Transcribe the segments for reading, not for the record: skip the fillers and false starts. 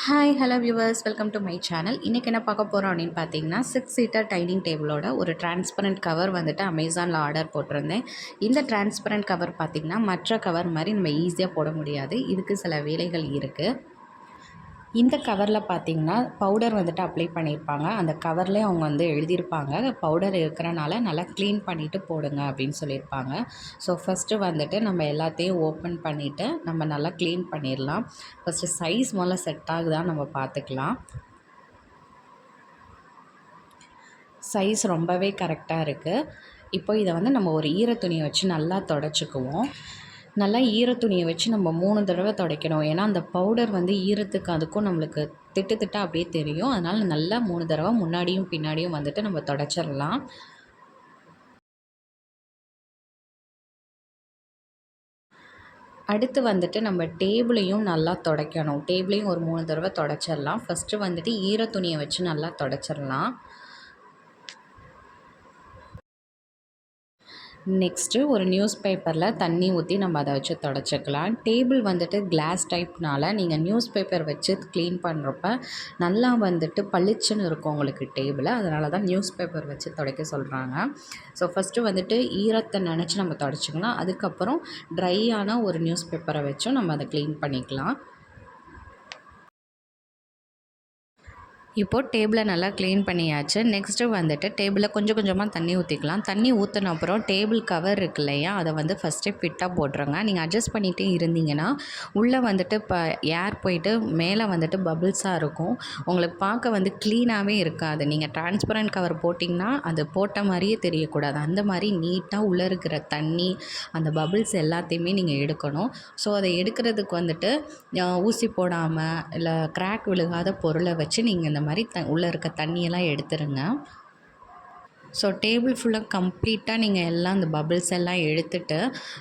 Hi hello viewers, welcome to my channel. இன்றைக்கி என்ன பார்க்க போகிறோம் அப்படின்னு பார்த்தீங்கன்னா, 6 சீட்டர் டைனிங் டேபிளோட ஒரு டிரான்ஸ்பரண்ட் கவர் வந்துட்டு அமேசானில் ஆர்டர் போட்டிருந்தேன். இந்த டிரான்ஸ்பரண்ட் கவர் பார்த்திங்கன்னா மற்ற கவர் மாதிரி நம்ம ஈஸியாக போட முடியாது. இதுக்கு சில வேலைகள் இருக்குது. இந்த கவரில் பார்த்திங்கன்னா பவுடர் வந்துட்டு அப்ளை பண்ணியிருப்பாங்க. அந்த கவர்லேயே அவங்க வந்து எழுதியிருப்பாங்க, பவுடர் இருக்கிறனால நல்லா க்ளீன் பண்ணிவிட்டு போடுங்க அப்படின்னு சொல்லியிருப்பாங்க. ஸோ ஃபஸ்ட்டு வந்துட்டு நம்ம எல்லாத்தையும் ஓப்பன் பண்ணிவிட்டு நம்ம நல்லா க்ளீன் பண்ணிடலாம். ஃபஸ்ட்டு சைஸ் முதல்ல செட் ஆகுதான்னு நம்ம பார்த்துக்கலாம். சைஸ் ரொம்பவே கரெக்டாக இருக்குது. இப்போ இதை வந்து நம்ம ஒரு ஈரத்துணியை வச்சு நல்லா தொடச்சிக்குவோம். நல்லா ஈரத்துணியை வச்சு நம்ம 3 தடவை துடைக்கணும். ஏன்னா அந்த பவுடர் வந்து ஈரத்துக்கு அதுக்கும் நம்மளுக்கு திட்டு திட்டாக அப்படியே தெரியும். அதனால் நல்லா 3 தடவை முன்னாடியும் பின்னாடியும் வந்துட்டு நம்ம தொடச்சிடலாம். அடுத்து வந்துட்டு நம்ம டேபிளையும் நல்லா துடைக்கணும். டேபிளையும் ஒரு 3 தடவை தொடச்சிடலாம். ஃபஸ்ட்டு வந்துட்டு ஈரத்துணியை வச்சு நல்லா தொடச்சிடலாம். நெக்ஸ்ட்டு ஒரு நியூஸ் பேப்பரில் தண்ணி ஊற்றி நம்ம அதை வச்சு தொடச்சிக்கலாம். டேபிள் வந்துட்டு கிளாஸ் டைப்னால் நீங்கள் நியூஸ் பேப்பர் வச்சு க்ளீன் பண்ணுறப்ப நல்லா வந்துட்டு பளிச்சுன்னு இருக்கும் உங்களுக்கு டேபிளை. அதனால தான் நியூஸ் பேப்பர் வச்சு துடைக்க சொல்கிறாங்க. ஸோ ஃபஸ்ட்டு வந்துட்டு ஈரத்தை நினச்சி நம்ம தொடச்சிக்கலாம். அதுக்கப்புறம் ட்ரையான ஒரு நியூஸ் பேப்பரை வச்சும் நம்ம அதை க்ளீன் பண்ணிக்கலாம். இப்போது டேபிளை நல்லா க்ளீன் பண்ணியாச்சு. நெக்ஸ்ட்டு வந்துட்டு டேபிளில் கொஞ்சம் கொஞ்சமாக தண்ணி ஊற்றிக்கலாம். தண்ணி ஊற்றின அப்புறம் டேபிள் கவர் இருக்கு இல்லையா, அதை வந்து ஃபஸ்ட்டே ஃபிட்டாக போட்டுருங்க. நீங்கள் அட்ஜஸ்ட் பண்ணிகிட்டே இருந்தீங்கன்னா உள்ளே வந்துட்டு இப்போ ஏர் போயிட்டு மேலே வந்துட்டு பபிள்ஸாக இருக்கும். உங்களுக்கு பார்க்க வந்து க்ளீனாகவே இருக்காது. நீங்கள் டிரான்ஸ்பரண்ட் கவர் போட்டிங்கன்னா அது போட்ட மாதிரியே தெரியக்கூடாது. அந்த மாதிரி நீட்டாக உள்ளே இருக்கிற தண்ணி, அந்த பபிள்ஸ் எல்லாத்தையுமே நீங்கள் எடுக்கணும். ஸோ அதை எடுக்கிறதுக்கு வந்துட்டு ஊசி போடாமல் இல்லை கிராக் விழுகாத பொருளை வச்சு நீங்கள் இந்த மாதிரி உள்ளே இருக்க தண்ணியெல்லாம் எடுத்துருங்க. ஸோ டேபிள் ஃபுல்லாக கம்ப்ளீட்டாக நீங்கள் எல்லாம் அந்த பபிள்ஸ் எல்லாம் எடுத்துகிட்டு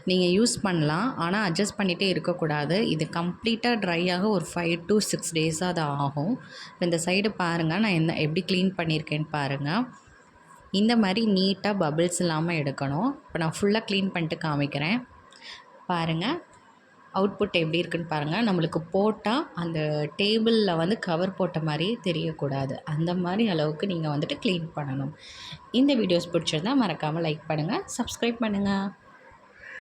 நீங்கள் யூஸ் பண்ணலாம். ஆனால் அட்ஜஸ்ட் பண்ணிகிட்டே இருக்கக்கூடாது. இது கம்ப்ளீட்டாக ட்ரை ஆக ஒரு 5 to 6 டேஸாக அது ஆகும். இந்த சைடு பாருங்கள், நான் எப்படி க்ளீன் பண்ணியிருக்கேன்னு பாருங்கள். இந்த மாதிரி நீட்டாக பபிள்ஸ் இல்லாமல் எடுக்கணும். இப்போ நான் ஃபுல்லாக க்ளீன் பண்ணிட்டு காமிக்கிறேன் பாருங்கள். அவுட்புட் எப்படி இருக்குன்னு பாருங்கள். நம்மளுக்கு போட்டால் அந்த டேபிளில் வந்து கவர் போட்ட மாதிரியே தெரியக்கூடாது. அந்த மாதிரி அளவுக்கு நீங்கள் வந்துட்டு க்ளீன் பண்ணணும். இந்த வீடியோஸ் பிடிச்சிருந்தால் மறக்காமல் லைக் பண்ணுங்கள், சப்ஸ்கிரைப் பண்ணுங்கள்.